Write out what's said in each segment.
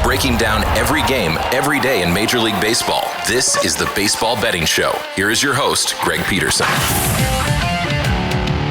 breaking down every game, every day in Major League Baseball. This is the Baseball Betting Show. Here is your host, Greg Peterson.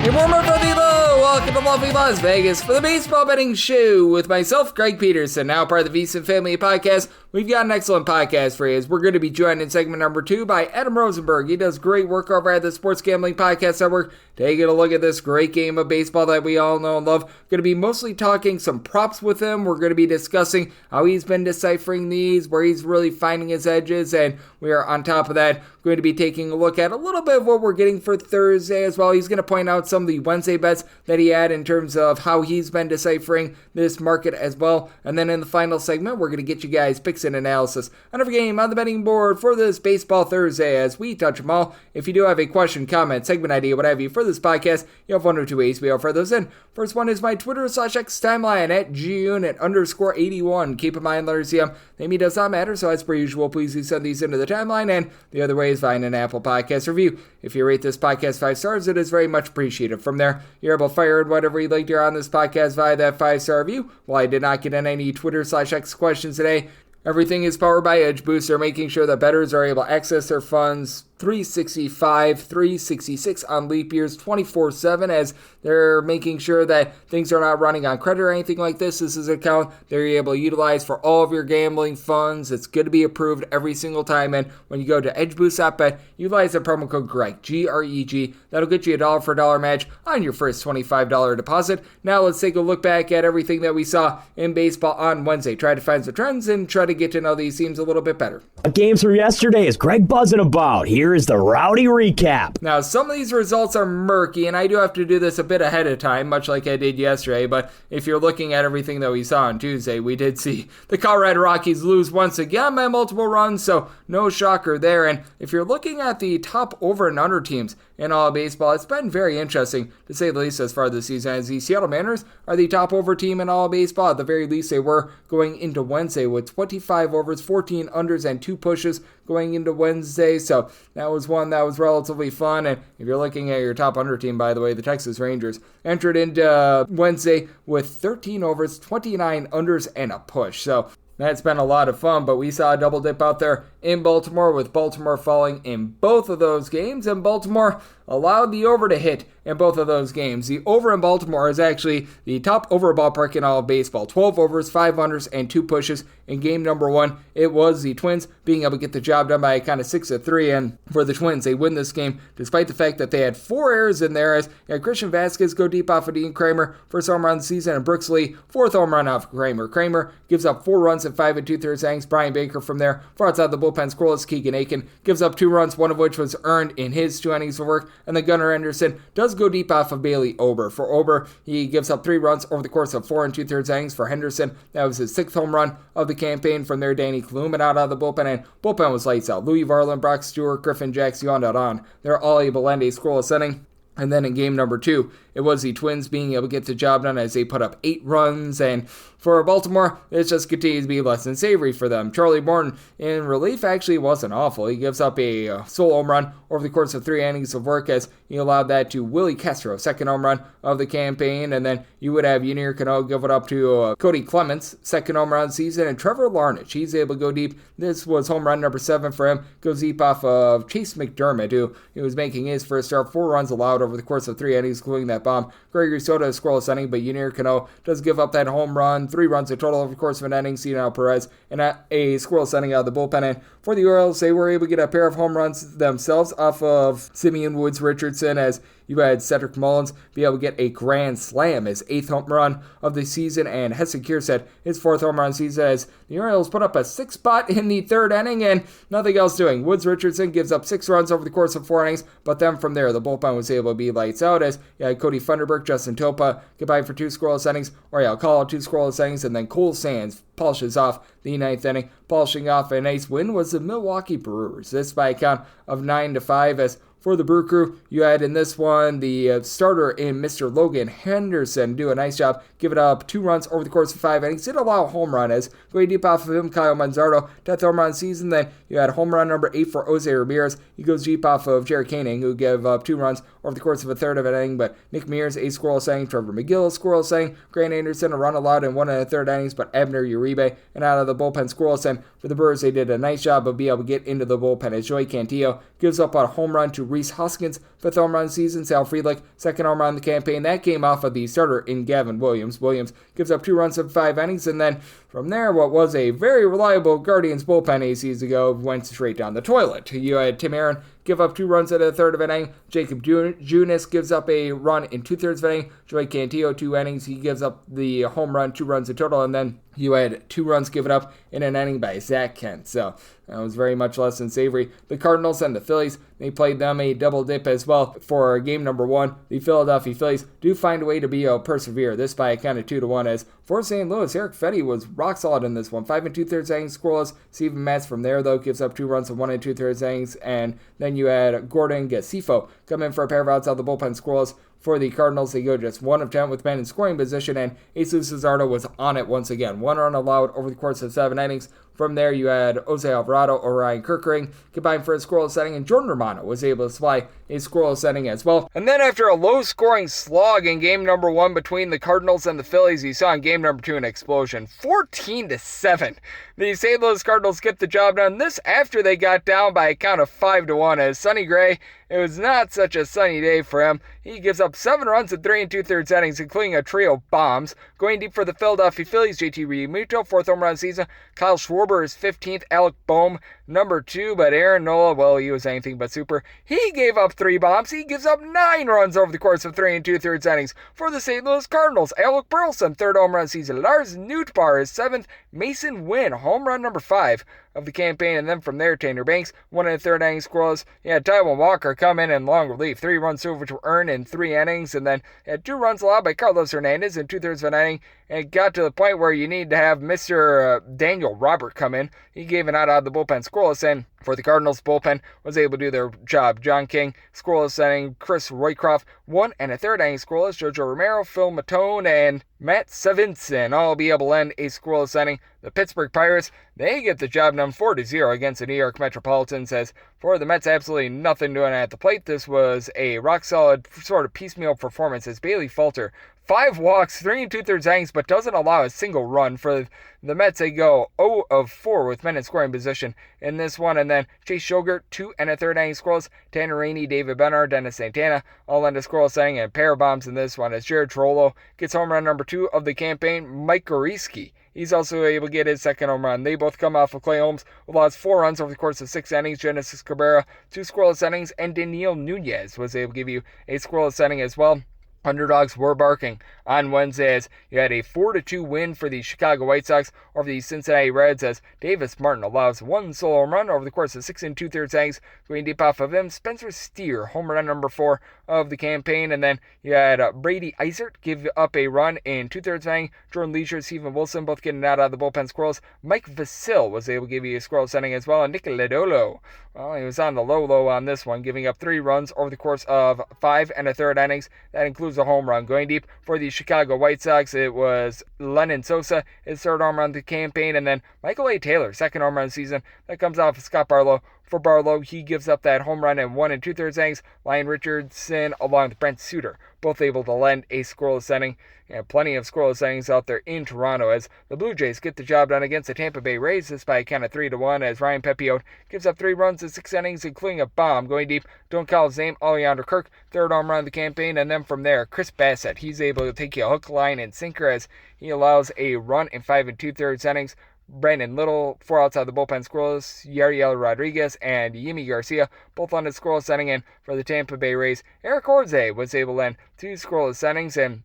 Hey, warmer for the low. Welcome to lovely Las Vegas for the Baseball Betting Show with myself, Greg Peterson, now part of the VSiN Family Podcast. We've got an excellent podcast for you as we're going to be joined in segment number 2 by Adam Rosenberg. He does great work over at the Sports Gambling Podcast Network. Taking a look at this great game of baseball that we all know and love. Going to be mostly talking some props with him. We're going to be discussing how he's been deciphering these, where he's really finding his edges, and we are on top of that going to be taking a look at a little bit of what we're getting for Thursday as well. He's going to point out some of the Wednesday bets that he had in terms of how he's been deciphering this market as well. And then in the final segment, we're going to get you guys picks and analysis on every game on the betting board for this Baseball Thursday as we touch them all. If you do have a question, comment, segment idea, what have you for this podcast, you have one or two ways we offer those in. First one is my Twitter/X timeline at gunit_81. Keep in mind, letters CM, name does not matter, so as per usual, please do send these into the timeline. And the other way is via an Apple Podcast review. If you rate this podcast 5 stars, it is very much appreciated. From there, you're able to fire in whatever you'd like to hear on this podcast via that 5-star review. While I did not get in any Twitter/X questions today, everything is powered by Edge Booster, making sure that bettors are able to access their funds 365, 366 on leap years, 24/7, as they're making sure that things are not running on credit or anything like this. This is an account they're able to utilize for all of your gambling funds. It's good to be approved every single time, and when you go to edgeboost.bet, utilize the promo code GREG, G-R-E-G. That'll get you a dollar for dollar match on your first $25 deposit. Now let's take a look back at everything that we saw in baseball on Wednesday. Try to find some trends and try to get to know these teams a little bit better. Games from yesterday is Greg buzzing about. Here is the rowdy recap. Now, some of these results are murky, and I do have to do this a bit ahead of time, much like I did yesterday, but if you're looking at everything that we saw on Tuesday, we did see the Colorado Rockies lose once again by multiple runs, so no shocker there. And if you're looking at the top over and under teams in all of baseball, it's been very interesting, to say the least, as far as the season, as the Seattle Mariners are the top over team in all of baseball. At the very least, they were going into Wednesday with 25 overs, 14 unders, and 2 pushes going into Wednesday, so that was one that was relatively fun. And if you're looking at your top under team, by the way, the Texas Rangers entered into Wednesday with 13 overs, 29 unders, and a push, so that's been a lot of fun. But we saw a double dip out there in Baltimore, with Baltimore falling in both of those games, and Baltimore allowed the over to hit in both of those games. The over in Baltimore is actually the top over ballpark in all of baseball. 12 overs, 5 unders, and 2 pushes in game number 1. It was the Twins being able to get the job done by a kind of 6-3, and for the Twins, they win this game despite the fact that they had 4 errors in there, as Christian Vasquez go deep off of Dean Kramer, first home run of the season, and Brooks Lee, 4th home run off Kramer. Kramer gives up 4 runs and 5 2/3 innings. Brian Baker from there, far outside the bullpen, scoreless. Keegan Aiken gives up 2 runs, one of which was earned in his 2 innings of work, and then Gunnar Henderson does go deep off of Bailey Ober. For Ober, he gives up 3 runs over the course of 4 2/3 innings. For Henderson, that was his 6th home run of the campaign. From there, Danny Kluman out of the bullpen, and bullpen was lights out. Louis Varland, Brock Stewart, Griffin Jackson, on. They're all able to end a scoreless inning. And then in game number 2, it was the Twins being able to get the job done as they put up 8 runs. And for Baltimore, it just continues to be less than savory for them. Charlie Morton in relief actually wasn't awful. He gives up a solo home run over the course of 3 innings of work, as he allowed that to Willie Castro, 2nd home run of the campaign. And then you would have Yunier Cano give it up to Cody Clements, 2nd home run of the season. And Trevor Larnach, he's able to go deep. This was home run number 7 for him. Goes deep off of Chase McDermott, who he was making his first start. 4 runs allowed over the course of 3 innings, including that bomb. Gregory Soto is scoreless inning, but Yunier Cano does give up that home run. 3 runs in total over the course of an inning. Cedar Perez and a scoreless inning out of the bullpen. And for the Orioles, they were able to get a pair of home runs themselves off of Simeon Woods Richardson, as you had Cedric Mullins be able to get a grand slam, his 8th home run of the season, and Hesse Kierstead his 4th home run of the season, as the Orioles put up a 6 spot in the 3rd inning and nothing else doing. Woods Richardson gives up 6 runs over the course of 4 innings, but then from there, the bullpen was able to be lights out, as you had Cody Funderburk, Justin Topa goodbye for 2 scoreless innings, Oriel Call 2 scoreless innings, and then Cole Sands polishes off the 9th inning. Polishing off a nice win was the Milwaukee Brewers. This by a count of 9-5, as for the Brew Crew. You had in this one the starter in Mr. Logan Henderson do a nice job, giving up 2 runs over the course of 5 innings. Did allow a home run as going deep off of him, Kyle Manzardo, 10th home run season. Then you had home run number 8 for Jose Ramirez. He goes deep off of Jerry Koenig, who gave up 2 runs over the course of a third of an inning. But Nick Mears, a scoreless inning. Trevor McGill, scoreless inning. Grant Anderson, a run allowed in 1 1/3 innings. But Abner Uribe, and out of the bullpen, scoreless. And for the Brewers, they did a nice job of being able to get into the bullpen as Joey Cantillo gives up a home run to Reese Hoskins, 5th home run season. Sal Friedlich, 2nd home run in the campaign. That came off of the starter in Gavin Williams. Williams gives up 2 runs in 5 innings, and then from there, what was a very reliable Guardians bullpen 8 seasons ago went straight down the toilet. You had Tim Aaron give up 2 runs in a third of an inning. Jacob Junis gives up a run in 2/3 of an inning. Joey Cantillo, 2 innings. He gives up the home run, 2 runs in total, and then you had 2 runs given up in an inning by Zach Kent. So that was very much less than savory. The Cardinals and the Phillies, they played them a double dip as well for game number 1. The Philadelphia Phillies do find a way to be able to persevere. This by a count of 2-1 as for St. Louis, Eric Fetty was rock solid in this one. 5 2/3 innings scoreless. Steven Matz from there, though, gives up 2 runs in 1 2/3 innings. And then you had Gordon Gassifo come in for a pair of outs out of the bullpen scoreless. For the Cardinals, they go just 1 of 10 with men in scoring position, and Jesus Luzardo was on it once again. 1 run allowed over the course of 7 innings. From there, you had Jose Alvarado or Ryan Kirkering combined for a scoreless inning, and Jordan Romano was able to supply a scoreless inning as well. And then after a low-scoring slog in game number 1 between the Cardinals and the Phillies, you saw in game number 2 an explosion. 14-7. The St. Louis Cardinals get the job done. This after they got down by a count of 5-1 as Sonny Gray, it was not such a sunny day for him. He gives up 7 runs in 3 2/3 innings, including a trio of bombs. Going deep for the Philadelphia Phillies, JT Realmuto, 4th home run season. Kyle Schwarber is 15th. Alec Boehm, number 2. But Aaron Nola, well, he was anything but super. He gave up 3 bombs. He gives up 9 runs over the course of 3 2/3 innings. For the St. Louis Cardinals, Alec Burleson, 3rd home run season. Lars Nootbaar is 7th. Mason Wynn, home run number 5 of the campaign. And then from there, Tanner Banks, 1 1/3 inning scoreless. You had Taiwan Walker come in long relief. 3 runs which were earned in 3 innings. And then had 2 runs allowed by Carlos Hernandez in 2/3 of an inning. And it got to the point where you need to have Mr. Daniel Robert come in. He gave an out of the bullpen scoreless, and for the Cardinals, bullpen was able to do their job. John King, scoreless inning. Chris Roycroft, 1 1/3 inning scoreless. Jojo Romero, Phil Matone, and Matt Savinson all be able to end a scoreless inning. The Pittsburgh Pirates, they get the job done 4-0 against the New York Metropolitans, as for the Mets, absolutely nothing doing at the plate. This was a rock-solid sort of piecemeal performance as Bailey Falter, 5 walks, 3 2/3 innings, but doesn't allow a single run. For the Mets, they go 0 of 4 with men in scoring position in this one. And then Chase Shogert, 2 1/3 innings scoreless. Tanner Rainey, David Bednar, Dennis Santana, all end a scoreless inning, and a pair of bombs in this one as Jared Trollo gets home run number 2 of the campaign. Mike Goriski, he's also able to get his 2nd home run. They both come off of Clay Holmes, who lost 4 runs over the course of 6 innings. Genesis Cabrera, 2 scoreless innings, and Daniil Nunez was able to give you a scoreless inning as well. Underdogs were barking on Wednesday as you had a 4-2 win for the Chicago White Sox over the Cincinnati Reds as Davis Martin allows 1 solo home run over the course of 6 2/3 innings. Going deep off of him, Spencer Steer, home run number 4 of the campaign. And then you had Brady Eisert give up a run in 2/3 inning. Jordan Leisure, Stephen Wilson both getting out of the bullpen squirrels. Mike Vasil was able to give you a squirrel inning as well. And Nick Lodolo, well, he was on the low on this one, giving up 3 runs over the course of 5 1/3 innings. That includes a home run. Going deep for the Chicago White Sox, it was Lennon Sosa, his 3rd home run of the campaign, and then Michael A. Taylor, 2nd home run of the season. That comes off of Scott Barlow. For Barlow, he gives up that home run in 1 2/3 innings. Ryan Richardson along with Brent Suter, both able to lend a scoreless inning. And plenty of scoreless innings out there in Toronto as the Blue Jays get the job done against the Tampa Bay Rays. This by a count of 3-1 as Ryan Pepiot gives up 3 runs in 6 innings, including a bomb. Going deep, don't call his name, Alejandro Kirk, 3rd home run of the campaign. And then from there, Chris Bassett, he's able to take you a hook, line, and sinker as he allows a run in 5 2/3 innings. Brandon Little, 4 outs out of the bullpen scoreless. Yariel Rodriguez and Yimi Garcia, both on the scoreless inning. And for the Tampa Bay Rays, Eric Orze was able to end 2 scoreless innings. And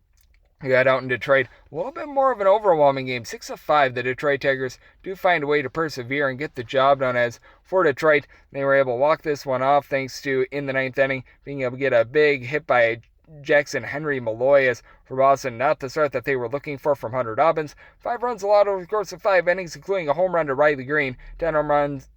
you had out in Detroit, a little bit more of an overwhelming game. 6 of 5, the Detroit Tigers do find a way to persevere and get the job done as for Detroit, they were able to walk this one off thanks to, in the 9th inning, being able to get a big hit by Jackson Henry Malloy as for Boston, not the start that they were looking for from Hunter Dobbins. 5 runs allowed over the course of 5 innings, including a home run to Riley Green. 10 home runs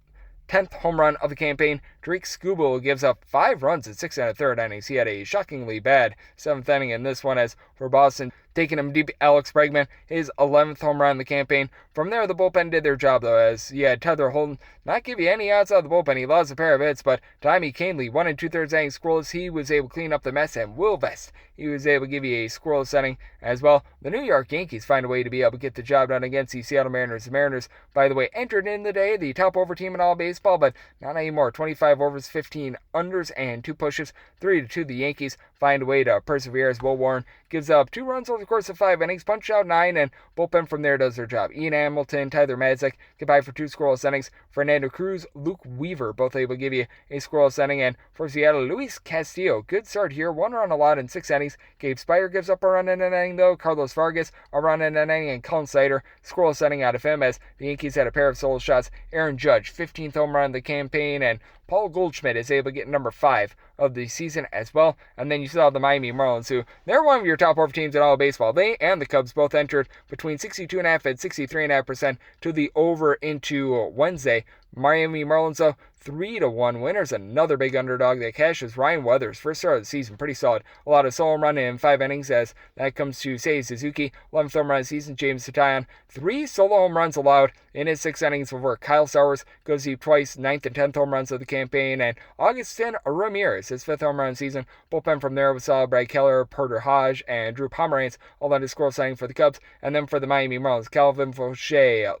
10th home run of the campaign. Drake Skubal gives up 5 runs in 6 1/3 innings. He had a shockingly bad 7th inning in this one, as for Boston, taking him deep, Alex Bregman, his 11th home run in the campaign. From there, the bullpen did their job, though, as he had Tether Holden not give you any outs out of the bullpen. He lost a pair of hits, but Tommy Canley, 1 2/3 innings scoreless. He was able to clean up the mess, and Will Vest, he was able to give you a scoreless inning as well. The New York Yankees find a way to be able to get the job done against the Seattle Mariners. The Mariners, by the way, entered in the day the top over team in all baseball, but not anymore. 25 overs, 15 unders, and 2 pushes. 3-2, the Yankees find a way to persevere as Will Warren gives up 2 runs over the course of 5 innings, punched out 9, and bullpen from there does their job. Ian Hamilton, Tyler Madzik get by for 2 scoreless innings. Fernando Cruz, Luke Weaver, both able to give you a scoreless inning. And for Seattle, Luis Castillo, good start here, 1 run allowed in 6 innings. Gabe Speier gives up a run in an inning, though. Carlos Vargas, a run in an inning, and Cullen Snyder, scoreless inning out of him, as the Yankees had a pair of solo shots. Aaron Judge, 15th home run of the campaign, and Paul Goldschmidt is able to get number 5 of the season as well. And then you still have the Miami Marlins, who they're one of your top over teams in all of baseball. They and the Cubs both entered between 62.5% and 63.5% to the over into Wednesday. Miami Marlins, though, 3-1 winners. Another big underdog that cashes. Ryan Weathers, first start of the season, pretty solid. A lot of solo run in 5 innings, as that comes to Seiya Suzuki. 11th home run of the season. James Satayan, 3 solo home runs allowed in his 6 innings of work. Kyle Sowers goes deep twice, 9th and 10th home runs of the campaign. And Augustin Ramirez, his 5th home run of the season. Bullpen from there was solid. Brad Keller, Porter Hodge, and Drew Pomeranz all on his score signing for the Cubs. And then for the Miami Marlins, Calvin Fauché,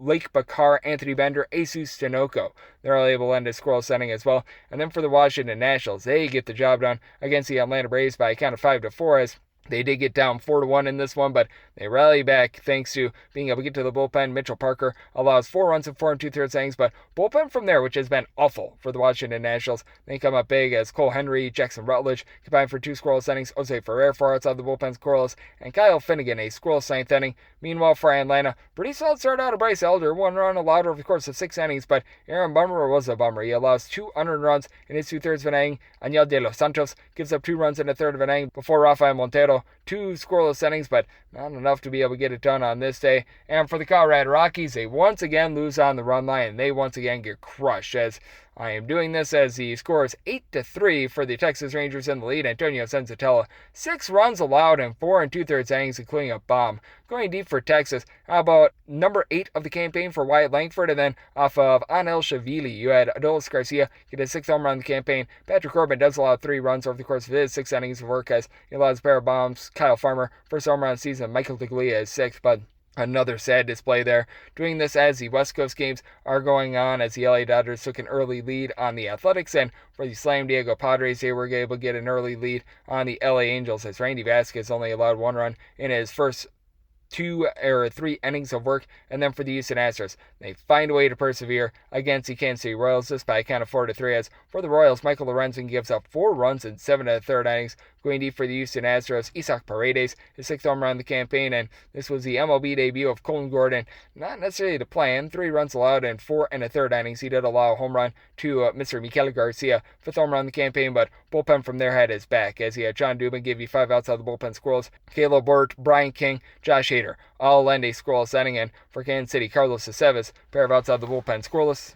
Lake Bakar, Anthony Bender, Jesus Tinoco. They're all able to end a scoreless inning as well. And then for the Washington Nationals, they get the job done against the Atlanta Braves by a count of 5-4, as they did get down 4-1 in this one, but they rally back thanks to being able to get to the bullpen. Mitchell Parker allows 4 runs in 4 2/3 innings, but bullpen from there, which has been awful for the Washington Nationals, they come up big as Cole Henry, Jackson Rutledge combined for 2 scoreless innings. Jose Ferrer, 4 outside the bullpen, scoreless, and Kyle Finnegan, a scoreless 9th inning. Meanwhile, for Atlanta, pretty solid start out of Bryce Elder, 1 run allowed over the course of 6 innings, but Aaron Bummer was a bummer. He allows 2 unearned runs in his 2/3 of an inning. Añel de los Santos gives up 2 runs in a 1/3 of an inning before Rafael Montero, 2 scoreless innings, but not enough to be able to get it done on this day. And for the Colorado Rockies, they once again lose on the run line, and they once again get crushed, as I am doing this as the score is 8-3 for the Texas Rangers in the lead. Antonio Senzatella, 6 runs allowed in 4 2/3 innings, including a bomb. Going deep for Texas, how about number 8 of the campaign for Wyatt Langford, and then off of Anel Shavili, you had Adolis Garcia get his 6th home run in the campaign. Patrick Corbin does allow 3 runs over the course of his 6 innings of work, as he allows a pair of bombs. Kyle Farmer, first home run of the season. Michael DeGlia is 6th, but another sad display there. Doing this as the West Coast games are going on, as the LA Dodgers took an early lead on the Athletics, and for the Slam Diego Padres, they were able to get an early lead on the LA Angels, as Randy Vasquez only allowed 1 run in his first 3 innings of work. And then for the Houston Astros, they find a way to persevere against the Kansas City Royals, this by a count of 4-3, as for the Royals, Michael Lorenzen gives up 4 runs in 7 1/3 innings. Going deep for the Houston Astros, Isaac Paredes, his 6th home run in the campaign, and this was the MLB debut of Colin Gordon. Not necessarily the plan, 3 runs allowed in 4 1/3 innings. He did allow a home run to Mr. Miguel Garcia, 5th home run in the campaign, but bullpen from there had his back, as he had John Dubin give you 5 outs out of the bullpen scoreless. Caleb Burt, Brian King, Josh Hader all lend a scoreless inning, and for Kansas City, Carlos Aceves, pair of outs out of the bullpen scoreless.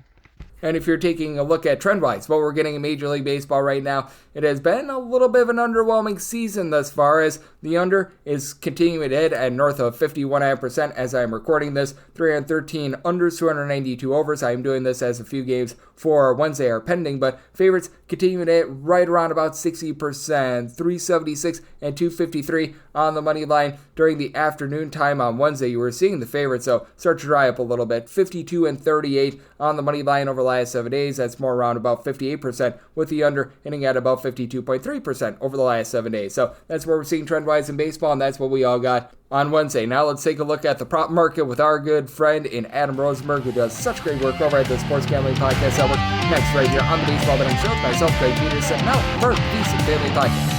And if you're taking a look at trend-wise, what we're getting in Major League Baseball right now, it has been a little bit of an underwhelming season thus far, as the under is continuing to hit at north of 51.5% as I'm recording this. 313 unders, 292 overs. I am doing this as a few games for Wednesday are pending, but favorites continue to hit right around about 60%, 376 and 253 on the money line. During the afternoon time on Wednesday, you were seeing the favorites, so start to dry up a little bit. 52 and 38 on the money line over the last 7 days. That's more around about 58%, with the under hitting at about 52.3% over the last 7 days. So that's where we're seeing trend-wise in baseball, and that's what we all got on Wednesday. Now let's take a look at the prop market with our good friend in Adam Rosenberg, who does such great work over at the Sports Gambling Podcast Network. Next, right here on the Baseball Betting Show, with myself, Greg Peterson, now for the Decent Family Podcast.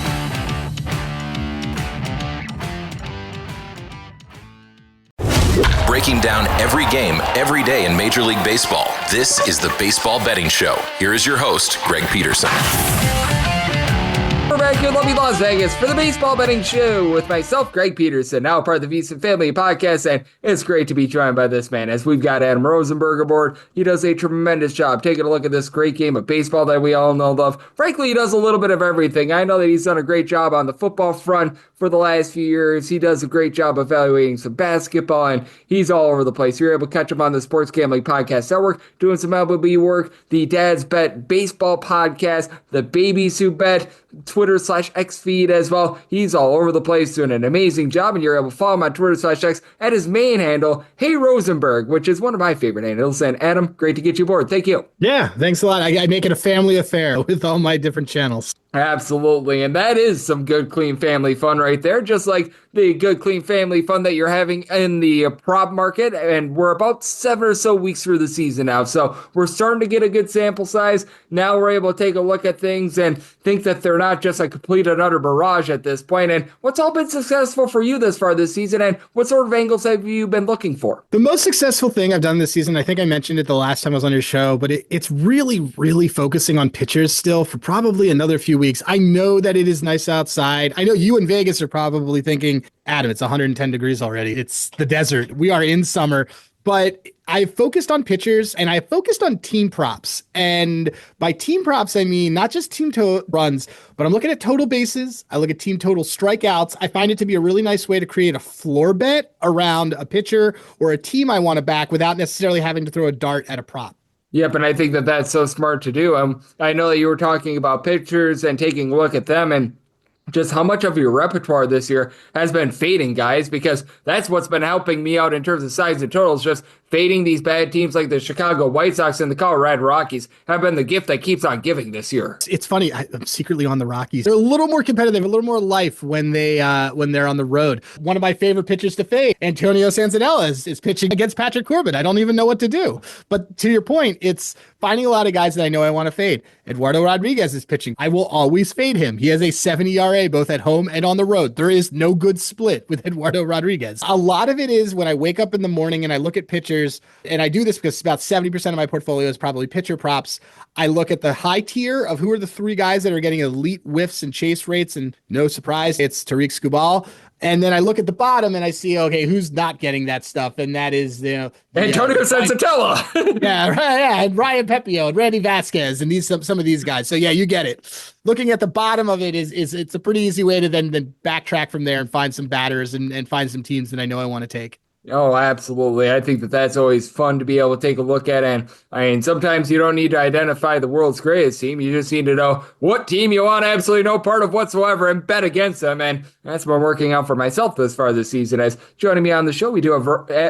Breaking down every game, every day in Major League Baseball. This is the Baseball Betting Show. Here is your host, Greg Peterson. We're back here in lovely Las Vegas for the Baseball Betting Show with myself, Greg Peterson, now part of the VSiN Family Podcast, and it's great to be joined by this man as we've got Adam Rosenberg aboard. He does a tremendous job taking a look at this great game of baseball that we all know and love. Frankly, he does a little bit of everything. I know that he's done a great job on the football front for the last few years. He does a great job evaluating some basketball, and he's all over the place. You're able to catch him on the Sports Gambling Podcast Network, doing some MLB work, the Dad's Bet Baseball Podcast, the Baby Soup Bet, Twitter/X feed as well. He's all over the place doing an amazing job, and you're able to follow him on Twitter/X at his main handle, Hey Rosenberg, which is one of my favorite handles. And Adam, great to get you aboard. Thank you. Yeah, thanks a lot. I make it a family affair with all my different channels. Absolutely, and that is some good, clean family fun right there, just like the good, clean family fun that you're having in the prop market, and we're about 7 or so weeks through the season now, so we're starting to get a good sample size. Now we're able to take a look at things and think that they're not just a complete and utter barrage at this point. And what's all been successful for you this far this season, and what sort of angles have you been looking for? The most successful thing I've done this season, I think I mentioned it the last time I was on your show, but it's really, really focusing on pitchers still for probably another few weeks. I know that it is nice outside. I know you in Vegas are probably thinking, Adam, it's 110 degrees already. It's the desert. We are in summer. But I focused on pitchers and I focused on team props. And by team props, I mean not just team runs, but I'm looking at total bases. I look at team total strikeouts. I find it to be a really nice way to create a floor bet around a pitcher or a team I want to back without necessarily having to throw a dart at a prop. Yep, and I think that that's so smart to do. I know that you were talking about pitchers and taking a look at them, and just how much of your repertoire this year has been fading, guys, because that's what's been helping me out in terms of sides and totals. Just fading these bad teams like the Chicago White Sox and the Colorado Rockies have been the gift that keeps on giving this year. It's funny. I'm secretly on the Rockies. They're a little more competitive, a little more life when they're on the road. One of my favorite pitchers to fade, Antonio Sanzanella, is pitching against Patrick Corbin. I don't even know what to do. But to your point, it's finding a lot of guys that I know I want to fade. Eduardo Rodriguez is pitching. I will always fade him. He has a 70 ERA both at home and on the road. There is no good split with Eduardo Rodriguez. A lot of it is when I wake up in the morning and I look at pitchers, and I do this because about 70% of my portfolio is probably pitcher props. I look at the high tier of who are the 3 guys that are getting elite whiffs and chase rates, and no surprise, it's Tariq Skubal. And then I look at the bottom and I see, okay, who's not getting that stuff? And that is, Antonio Sensatella. Yeah, right. Yeah, and Ryan Pepio and Randy Vasquez and some of these guys. So yeah, you get it. Looking at the bottom of it is it's a pretty easy way to then backtrack from there and find some batters and find some teams that I know I want to take. Oh, absolutely. I think that that's always fun to be able to take a look at. And I mean, sometimes you don't need to identify the world's greatest team. You just need to know what team you want absolutely no part of whatsoever and bet against them. And that's been working out for myself this far this season. As joining me on the show, we do have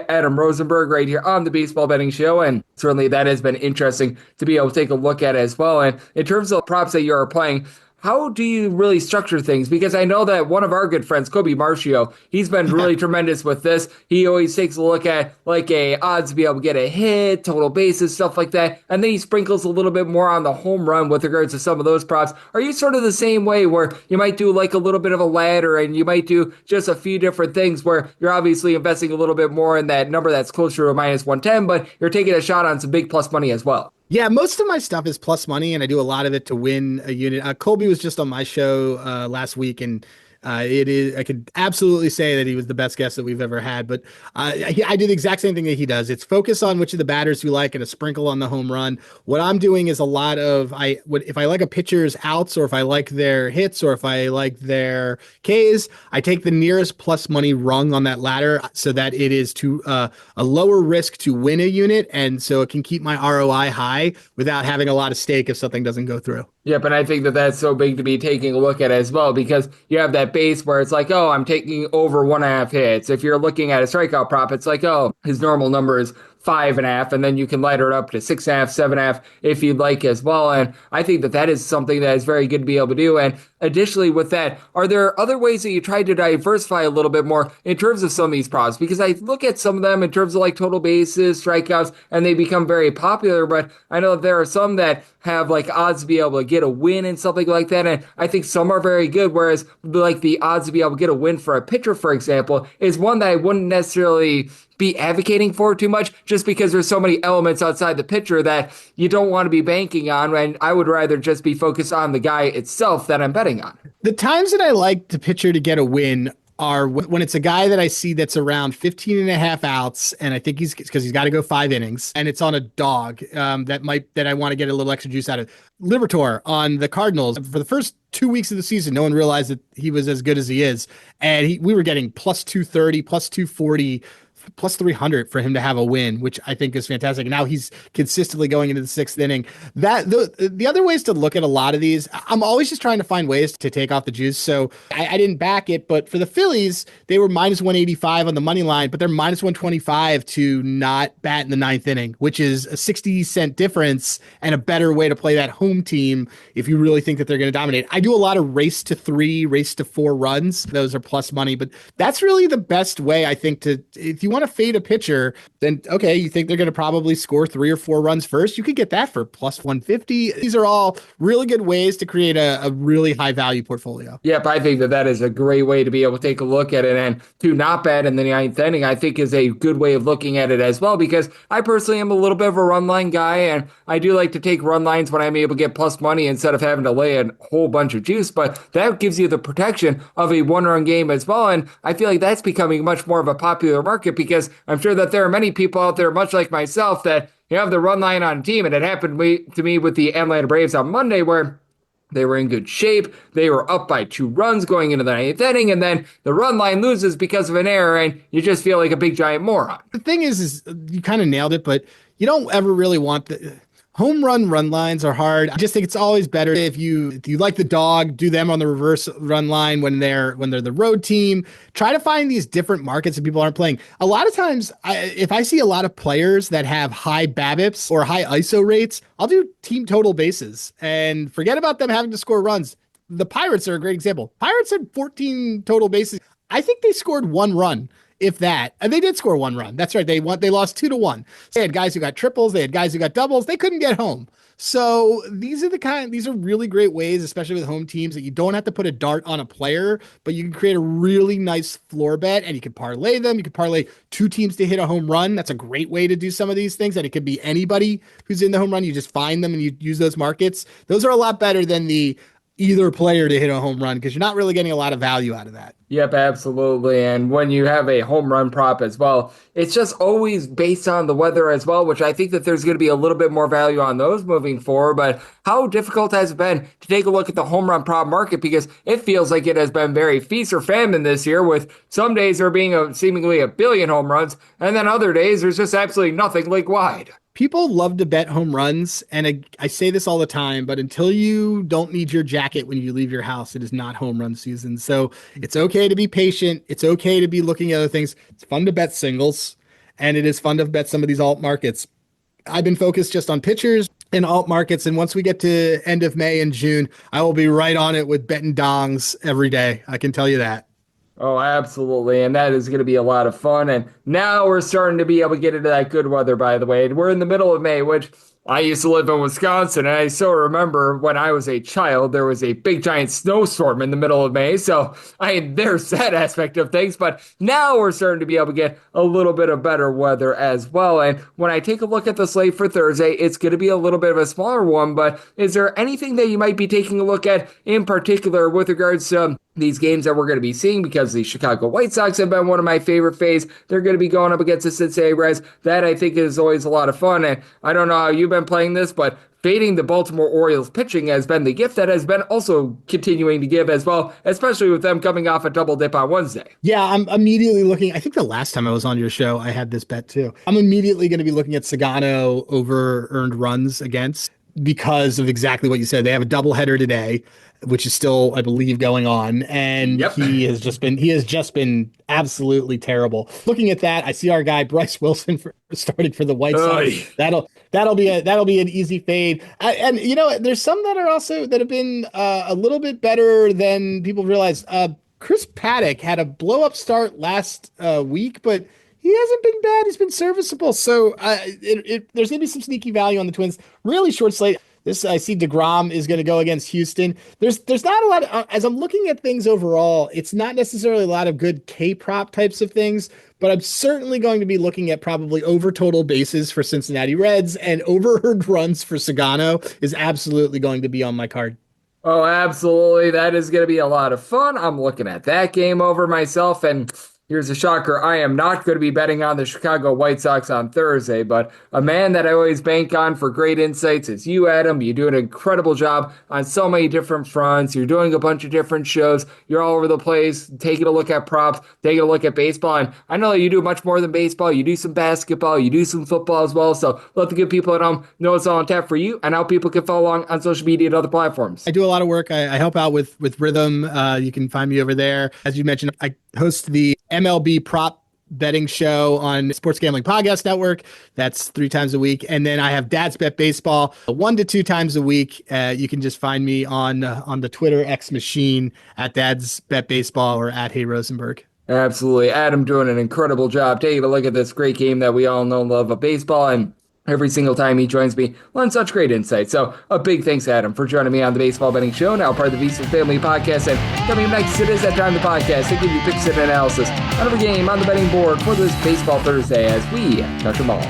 Adam Rosenberg right here on the Baseball Betting Show. And certainly that has been interesting to be able to take a look at as well. And in terms of props that you are playing, how do you really structure things? Because I know that one of our good friends, Kobe Marcio, he's been really tremendous with this. He always takes a look at like a odds to be able to get a hit, total bases, stuff like that. And then he sprinkles a little bit more on the home run with regards to some of those props. Are you sort of the same way where you might do like a little bit of a ladder and you might do just a few different things where you're obviously investing a little bit more in that number that's closer to a minus 110, but you're taking a shot on some big plus money as well? Yeah, most of my stuff is plus money, and I do a lot of it to win a unit. Colby was just on my show last week, and I could absolutely say that he was the best guest that we've ever had. But I do the exact same thing that he does. It's focus on which of the batters we like and a sprinkle on the home run. What I'm doing is a lot of if I like a pitcher's outs, or if I like their hits, or if I like their Ks, I take the nearest plus money rung on that ladder so that it is to a lower risk to win a unit, and so it can keep my ROI high without having a lot of stake if something doesn't go through. Yep, and I think that that's so big to be taking a look at as well, because you have that base where it's like, oh, I'm taking over 1.5 hits. If you're looking at a strikeout prop, it's like, oh, his normal number is 5.5, and then you can ladder it up to 6.5, 7.5 if you'd like as well. And I think that that is something that is very good to be able to do. And additionally with that, are there other ways that you try to diversify a little bit more in terms of some of these props? Because I look at some of them in terms of like total bases, strikeouts, and they become very popular, but I know that there are some that have like odds to be able to get a win and something like that. And I think some are very good, whereas like the odds to be able to get a win for a pitcher, for example, is one that I wouldn't necessarily be advocating for it too much, just because there's so many elements outside the pitcher that you don't want to be banking on, and I would rather just be focused on the guy itself that I'm betting on. The times that I like the pitcher to get a win are when it's a guy that I see that's around 15 and a half outs, and I think because he's got to go 5 innings, and it's on a dog that I want to get a little extra juice out of. Liberatore on the Cardinals, for the first 2 weeks of the season, no one realized that he was as good as he is, and we were getting plus 230, plus 240, plus 300 for him to have a win, which I think is fantastic. And now he's consistently going into the 6th inning. That the other ways to look at a lot of these, I'm always just trying to find ways to take off the juice. So I didn't back it, but for the Phillies, they were minus 185 on the money line, but they're minus 125 to not bat in the 9th inning, which is a 60-cent difference and a better way to play that home team if you really think that they're going to dominate. I do a lot of race to 3, race to 4 runs. Those are plus money, but that's really the best way, I think, if you want to fade a pitcher, then okay, you think they're going to probably score 3 or 4 runs first. You could get that for plus 150. These are all really good ways to create a really high value portfolio. Yep, I think that is a great way to be able to take a look at it, and to not bet in the 9th inning, I think is a good way of looking at it as well, because I personally am a little bit of a run line guy, and I do like to take run lines when I'm able to get plus money instead of having to lay a whole bunch of juice, but that gives you the protection of a 1-run game as well, and I feel like that's becoming much more of a popular market, because I'm sure that there are many people out there, much like myself, that you have the run line on a team, and it happened to me with the Atlanta Braves on Monday, where they were in good shape. They were up by 2 runs going into the 9th inning, and then the run line loses because of an error, and you just feel like a big giant moron. The thing is you kind of nailed it, but you don't ever really want the home run lines are hard. I just think it's always better if you like the dog, do them on the reverse run line when they're the road team. Try to find these different markets that people aren't playing. A lot of times, if I see a lot of players that have high BABIPs or high ISO rates, I'll do team total bases and forget about them having to score runs. The Pirates are a great example. Pirates had 14 total bases. I think they scored 1 run. If that, and they did score 1 run. That's right. They lost 2-1. They had guys who got triples. They had guys who got doubles. They couldn't get home. So these are really great ways, especially with home teams, that you don't have to put a dart on a player, but you can create a really nice floor bet, and you can parlay them. You can parlay 2 teams to hit a home run. That's a great way to do some of these things, and it could be anybody who's in the home run. You just find them and you use those markets. Those are a lot better than the either player to hit a home run, because you're not really getting a lot of value out of that. Yep, absolutely. And when you have a home run prop as well, it's just always based on the weather as well, which I think that there's going to be a little bit more value on those moving forward. But how difficult has it been to take a look at the home run prop market? Because it feels like it has been very feast or famine this year, with some days there being seemingly a billion home runs, and then other days there's just absolutely nothing league wide. People love to bet home runs, and I say this all the time, but until you don't need your jacket when you leave your house, it is not home run season. So it's okay to be patient. It's okay to be looking at other things. It's fun to bet singles, and it is fun to bet some of these alt markets. I've been focused just on pitchers and alt markets, and once we get to end of May and June, I will be right on it with betting dongs every day. I can tell you that. Oh, absolutely. And that is going to be a lot of fun. And now we're starting to be able to get into that good weather, by the way. And we're in the middle of May, which I used to live in Wisconsin, and I still remember when I was a child, there was a big giant snowstorm in the middle of May. So there's that aspect of things, but now we're starting to be able to get a little bit of better weather as well. And when I take a look at the slate for Thursday, it's going to be a little bit of a smaller one, but is there anything that you might be taking a look at in particular with regards to these games that we're going to be seeing? Because the Chicago White Sox have been one of my favorite faves. They're going to be going up against the Cincinnati Reds. That I think is always a lot of fun. And I don't know how you've been playing this, but fading the Baltimore Orioles pitching has been the gift that has been also continuing to give as well, especially with them coming off a double dip on Wednesday. Yeah, I'm immediately looking. I think the last time I was on your show, I had this bet too. I'm immediately going to be looking at Sagano over earned runs against, because of exactly what you said. They have a doubleheader today, which is still, I believe, going on. And Yep. he has just been absolutely terrible. Looking at that, I see our guy Bryce Wilson starting for the White Sox. That'll be an easy fade. And there's some that have been a little bit better than people realize. Chris Paddock had a blow up start last week, but he hasn't been bad. He's been serviceable. So there's going to be some sneaky value on the Twins. Really short slate. I see DeGrom is going to go against Houston. There's not a lot as I'm looking at things overall, it's not necessarily a lot of good K-prop types of things, but I'm certainly going to be looking at probably over total bases for Cincinnati Reds, and over earned runs for Sagano is absolutely going to be on my card. Oh, absolutely. That is going to be a lot of fun. I'm looking at that game over myself, and here's a shocker. I am not going to be betting on the Chicago White Sox on Thursday, but a man that I always bank on for great insights is you, Adam. You do an incredible job on so many different fronts. You're doing a bunch of different shows. You're all over the place, taking a look at props, taking a look at baseball. And I know that you do much more than baseball. You do some basketball. You do some football as well. So let the good people at home know it's all on tap for you and how people can follow along on social media and other platforms. I do a lot of work. I help out with Rhythm. You can find me over there. As you mentioned, I host the MLB prop betting show on Sports Gambling Podcast Network. That's 3 times a week. And then I have Dad's Bet Baseball 1 to 2 times a week. You can just find me on the Twitter X machine at Dad's Bet Baseball or at Hey Rosenberg. Absolutely. Adam doing an incredible job taking a look at this great game that we all know and love of baseball. And every single time he joins me on such great insight. So a big thanks, Adam, for joining me on the Baseball Betting Show, now part of the VSiN Family Podcast. And coming up next, it is that time of the podcast to give you picks and analysis on every game on the betting board for this Baseball Thursday as we touch them all.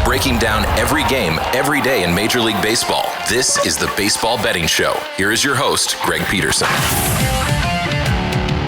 Breaking down every game, every day in Major League Baseball. This is the Baseball Betting Show. Here is your host, Greg Peterson.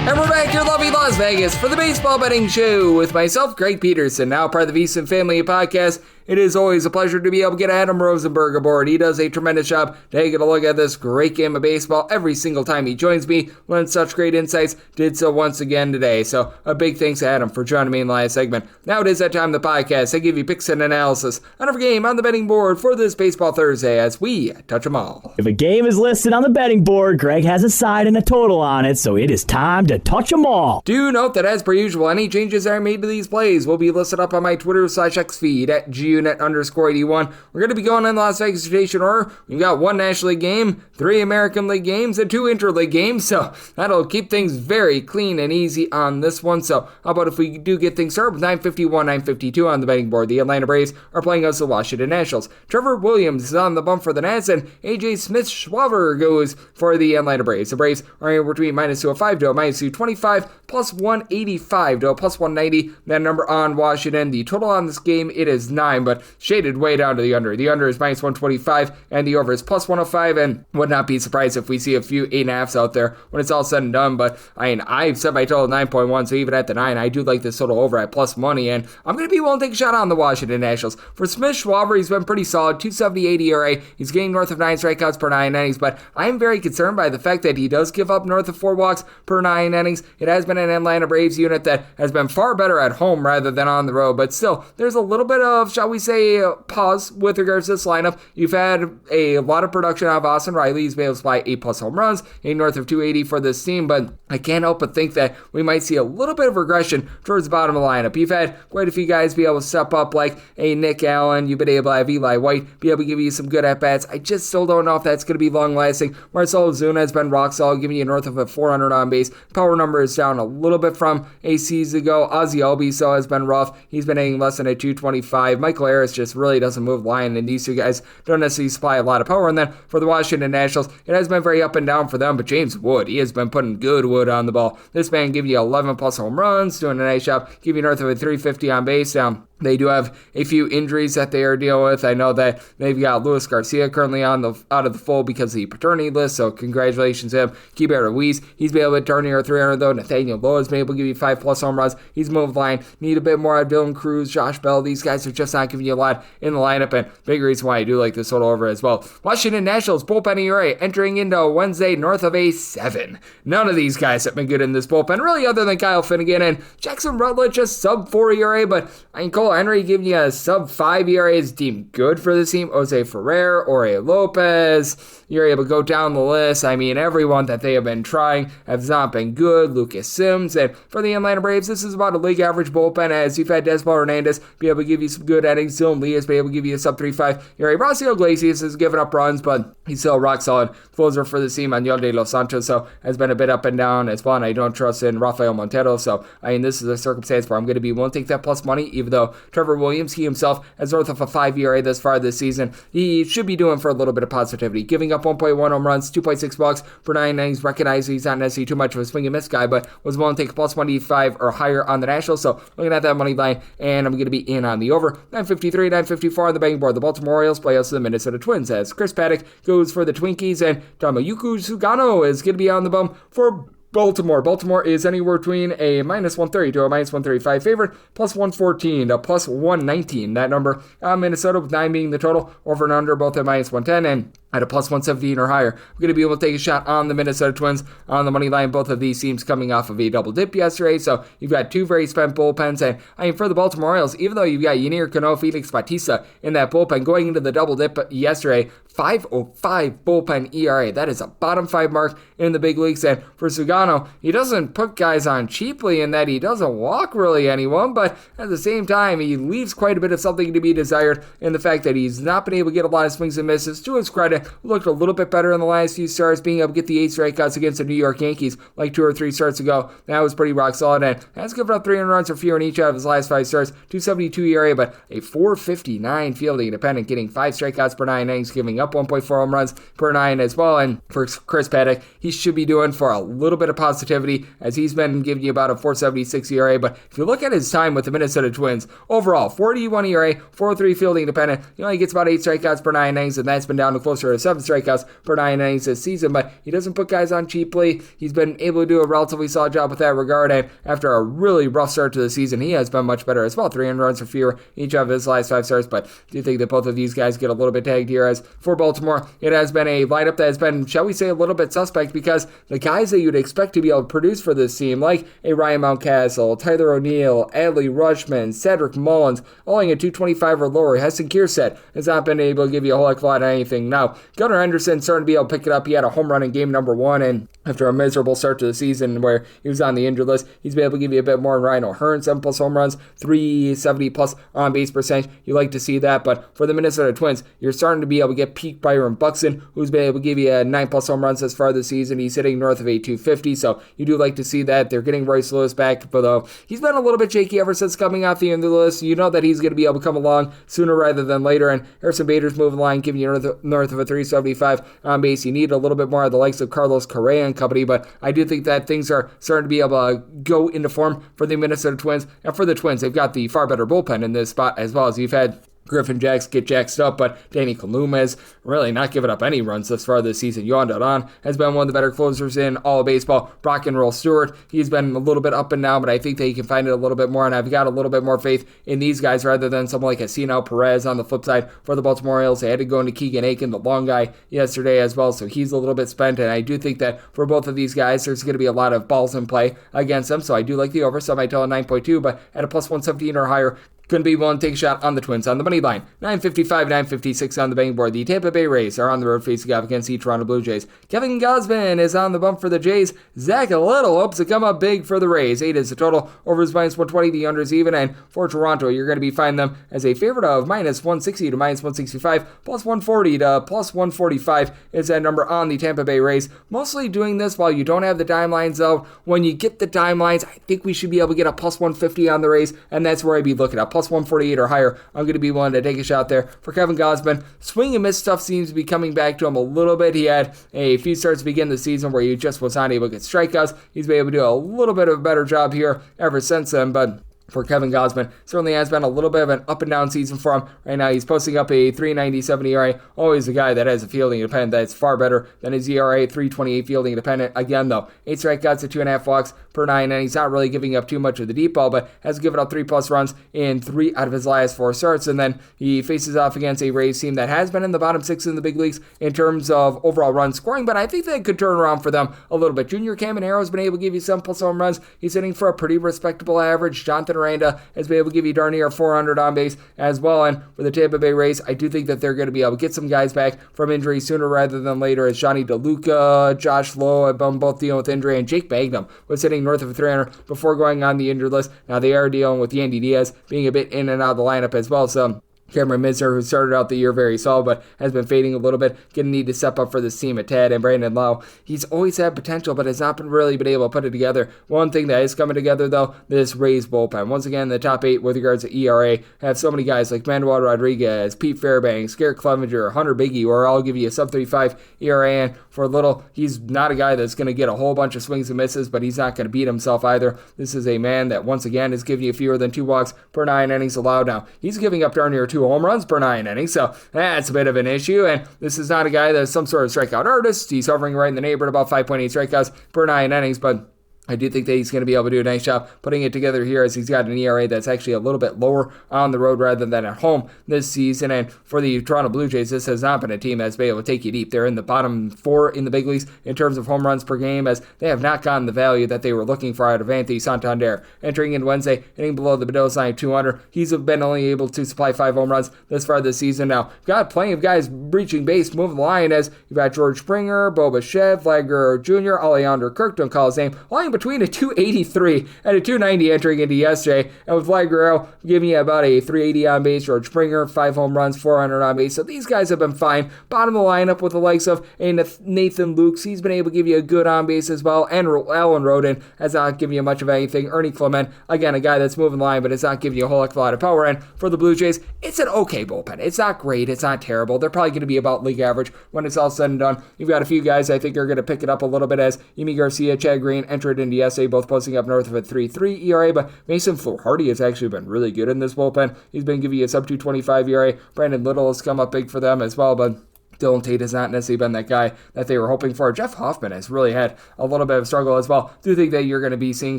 And we're back here in lovely Las Vegas for the Baseball Betting Show with myself, Greg Peterson, now part of the VSiN Family Podcast. It is always a pleasure to be able to get Adam Rosenberg aboard. He does a tremendous job taking a look at this great game of baseball every single time he joins me. Learns such great insights. Did so once again today. So a big thanks to Adam for joining me in the last segment. Now it is that time of the podcast. I give you picks and analysis on every game on the betting board for this Baseball Thursday as we touch them all. If a game is listed on the betting board, Greg has a side and a total on it, so it is time to touch them all. Do note that as per usual, any changes that are made to these plays will be listed up on my Twitter/X feed at GUNet_81. We're going to be going in the Las Vegas rotation order. We've got 1 National League game, 3 American League games, and 2 Interleague games, so that'll keep things very clean and easy on this one. So how about if we do get things started with 951, 952 on the betting board. The Atlanta Braves are playing against the Washington Nationals. Trevor Williams is on the bump for the Nats, and AJ Smith-Schwaber goes for the Atlanta Braves. The Braves are in between -205 to -225, plus 185 to plus 190. That number on Washington. The total on this game, it is 9, but shaded way down to the under. The under is -125, and the over is plus 105, and would not be surprised if we see a few 8.5s out there when it's all said and done. But I've set my total 9.1, so even at the 9, I do like this total over at plus money, and I'm going to be willing to take a shot on the Washington Nationals. For Smith-Schwaber, he's been pretty solid, 2.78 ERA. He's getting north of 9 strikeouts per 9 innings, but I am very concerned by the fact that he does give up north of 4 walks per 9 innings. It has been an Atlanta Braves unit that has been far better at home rather than on the road, but still, there's a little bit of, shall we say, pause with regards to this lineup. You've had a lot of production out of Austin Riley. He's been able to supply 8+ home runs, getting north of 280 for this team, but I can't help but think that we might see a little bit of regression towards the bottom of the lineup. You've had quite a few guys be able to step up, like a Nick Allen. You've been able to have Eli White be able to give you some good at-bats. I just still don't know if that's going to be long-lasting. Marcell Ozuna has been rock solid, giving you north of a 400 on base. Power number is down a little bit from a season ago. Ozzy Albies has been rough. He's been hitting less than a 225. Michael Harris just really doesn't move the line, and these two guys don't necessarily supply a lot of power. And then for the Washington Nationals, it has been very up and down for them, but James Wood, he has been putting good wood on the ball. This man giving you 11+ home runs, doing a nice job, giving you north of a 350 on base. They do have a few injuries that they are dealing with. I know that they've got Luis Garcia currently out of the fold because of the paternity list, so congratulations to him. Keibert Ruiz, he's been able to turn near 300 though. Nathaniel Lowe has been able to give you 5+ home runs. He's moved the line. Need a bit more out of Dylan Cruz, Josh Bell. These guys are just not giving you a lot in the lineup, and big reason why I do like this total over as well. Washington Nationals bullpen ERA entering into Wednesday north of a 7. None of these guys have been good in this bullpen, really, other than Kyle Finnegan and Jackson Rutledge, just sub-4 ERA, but Cole Henry giving you a sub-5 ERA is deemed good for this team. Jose Ferrer, Jorge Lopez, you're able to go down the list. I mean, everyone that they have been trying has not been good. Lucas Sims, and for the Atlanta Braves, this is about a league average bullpen, as you've had Desmond Hernandez be able to give you some good innings. Dylan Lee has been able to give you a sub-3.5 ERA. Braulio Iglesias has given up runs, but he's still a rock solid closer for the team. Manuel de los Santos, so has been a bit up and down as well, and I don't trust in Rafael Montero, so I mean, this is a circumstance where I'm going to be willing to take that plus money, even though Trevor Williams, he himself has north of a 5 ERA thus far this season. He should be doing for a little bit of positivity, giving up 1.1 home runs, 2.6 walks per 9 innings. Recognize he's not necessarily too much of a swing and miss guy, but was willing to take a plus 185 or higher on the Nationals. So looking at that money line, and I'm going to be in on the over. 953, 954 on the betting board. The Baltimore Orioles play us the Minnesota Twins as Chris Paddock goes for the Twinkies, and Tomoyuki Sugano is going to be on the bum for Baltimore. Baltimore is anywhere between a minus 130 to a minus 135 favorite, plus 114 to plus 119. That number on Minnesota, with 9 being the total, over and under both at minus 110 and at a plus 117 or higher. We're going to be able to take a shot on the Minnesota Twins on the money line. Both of these teams coming off of a double dip yesterday, so you've got two very spent bullpens. And I mean, for the Baltimore Orioles, even though you've got Ynier Cano, Felix Bautista in that bullpen going into the double dip yesterday, 5.05 bullpen ERA. That is a bottom 5 mark in the big leagues. And for Sugano, he doesn't put guys on cheaply in that he doesn't walk really anyone, but at the same time, he leaves quite a bit of something to be desired in the fact that he's not been able to get a lot of swings and misses. To his credit, looked a little bit better in the last few starts, being able to get the 8 strikeouts against the New York Yankees like 2 or 3 starts ago. That was pretty rock solid, and has given up 300 runs or fewer in each of his last 5 starts. 272 ERA, but a 459 fielding independent, getting 5 strikeouts per 9 innings, giving up 1.4 home runs per 9 as well. And for Chris Paddock, he should be doing for a little bit of positivity, as he's been giving you about a 476 ERA. But if you look at his time with the Minnesota Twins, overall 41 ERA, 403 fielding independent, he only gets about 8 strikeouts per 9 innings, and that's been down to closer to 7 strikeouts per 9 innings this season. But he doesn't put guys on cheaply. He's been able to do a relatively solid job with that regard, and after a really rough start to the season, he has been much better as well. 300 runs or fewer each of his last 5 starts. But I do think that both of these guys get a little bit tagged here, as for Baltimore, it has been a lineup that has been, shall we say, a little bit suspect, because the guys that you'd expect to be able to produce for this team, like a Ryan Mountcastle, Tyler O'Neill, Adley Rutschman, Cedric Mullins, all in at 225 or lower. Heston Kjerstad has not been able to give you a whole heck of a lot of anything. Now, Gunnar Henderson starting to be able to pick it up. He had a home run in game number 1, and after a miserable start to the season where he was on the injured list, he's been able to give you a bit more. Ryan O'Hearn, 7 plus home runs, 370 plus on base percentage. You like to see that, but for the Minnesota Twins, you're starting to be able to get peak Byron Buxton, who's been able to give you a 9 plus home runs as far this season. He's hitting north of a 250, so you do like to see that. They're getting Royce Lewis back, but though he's been a little bit shaky ever since coming off the injured list. You know that he's going to be able to come along sooner rather than later, and Harrison Bader's moving the line, giving you north of a 375 on base. You need a little bit more of the likes of Carlos Correa and company, but I do think that things are starting to be able to go into form for the Minnesota Twins. And for the Twins, they've got the far better bullpen in this spot, as well as you've had Griffin Jacks get jacked up, but Danny Kalumas really not giving up any runs thus far this season. Yohan Duran has been one of the better closers in all of baseball. Brock and Roll Stewart, he's been a little bit up and down, but I think that he can find it a little bit more, and I've got a little bit more faith in these guys rather than someone like Asenio Perez. On the flip side, for the Baltimore Orioles, they had to go into Keegan Aiken, the long guy, yesterday as well, so he's a little bit spent, and I do think that for both of these guys, there's going to be a lot of balls in play against them, so I do like the over, so I might tell a 9.2, but at a plus 117 or higher, couldn't be willing to take a shot on the Twins on the money line. 955, 956 on the betting board. The Tampa Bay Rays are on the road facing off against the Toronto Blue Jays. Kevin Gausman is on the bump for the Jays. Zach Little hopes to come up big for the Rays. 8 is the total. Over is minus 120. The under is even. And for Toronto, you're going to be finding them as a favorite of minus 160 to minus 165. Plus 140 to plus 145 is that number on the Tampa Bay Rays. Mostly doing this while you don't have the dime lines out. When you get the dime lines, I think we should be able to get a plus 150 on the Rays, and that's where I'd be looking at. Plus 148 or higher, I'm going to be willing to take a shot there. For Kevin Gausman, swing and miss stuff seems to be coming back to him a little bit. He had a few starts to begin the season where he just was not able to get strikeouts. He's been able to do a little bit of a better job here ever since then, but for Kevin Gausman, certainly has been a little bit of an up and down season for him. Right now, he's posting up a 3.97 ERA. Always a guy that has a fielding independent that's far better than his ERA, 3.28 fielding independent. Again, though, 8 strikeouts at 2.5 walks per 9, and he's not really giving up too much of the deep ball, but has given up 3+ runs in 3 out of his last 4 starts. And then he faces off against a Rays team that has been in the bottom 6 in the big leagues in terms of overall run scoring, but I think that could turn around for them a little bit. Junior Caminero has been able to give you 7+ home runs. He's hitting for a pretty respectable average. Jonathan Aranda has been able to give you darn near 400 on base as well. And for the Tampa Bay Rays, I do think that they're going to be able to get some guys back from injury sooner rather than later, as Johnny DeLuca, Josh Lowe have been both dealing with injury, and Jake Magnum was hitting north of 300 before going on the injured list. Now they are dealing with Yandy Diaz being a bit in and out of the lineup as well, so Cameron Misner, who started out the year very solid, but has been fading a little bit, going to need to step up for this team at Ted. And Brandon Lowe, he's always had potential, but has not really been able to put it together. One thing that is coming together, though, this Rays bullpen. Once again, the top 8 with regards to ERA have so many guys like Manuel Rodriguez, Pete Fairbanks, Garrett Clevenger, Hunter Biggie, or I'll give you a sub-35 ERA. And for a little, he's not a guy that's going to get a whole bunch of swings and misses, but he's not going to beat himself either. This is a man that, once again, is giving you fewer than 2 walks per 9 innings allowed. Now, he's giving up darn near 2 home runs per 9 innings, so that's a bit of an issue. And this is not a guy that's some sort of strikeout artist. He's hovering right in the neighborhood about 5.8 strikeouts per 9 innings, but I do think that he's going to be able to do a nice job putting it together here, as he's got an ERA that's actually a little bit lower on the road rather than at home this season. And for the Toronto Blue Jays, this has not been a team that's been able to take you deep. They're in the bottom 4 in the big leagues in terms of home runs per game, as they have not gotten the value that they were looking for out of Anthony Santander. Entering in Wednesday, hitting below the Mendoza line of 200, he's been only able to supply 5 home runs this far this season. Now, got plenty of guys reaching base, moving the line, as you've got George Springer, Bo Bichette, Vlad Guerrero Jr., Alejandro Kirk, don't call his name, lying between a 283 and a 290 entering into yesterday. And with Vlad Guerrero giving you about a 380 on base, George Springer, 5 home runs, 400 on base. So these guys have been fine. Bottom of the lineup with the likes of Nathan Lukes. He's been able to give you a good on base as well. And Alan Roden has not given you much of anything. Ernie Clement, again, a guy that's moving the line, but it's not giving you a whole heck of a lot of power. And for the Blue Jays, it's an okay bullpen. It's not great. It's not terrible. They're probably going to be about league average when it's all said and done. You've got a few guys I think are going to pick it up a little bit, as Yimi Garcia, Chad Green entered into yesterday, both posting up north of a 3.3 ERA, but Mason Fluharty has actually been really good in this bullpen. He's been giving you a sub 225 ERA. Brandon Little has come up big for them as well, but Dylan Tate has not necessarily been that guy that they were hoping for. Jeff Hoffman has really had a little bit of struggle as well. Do think that you're going to be seeing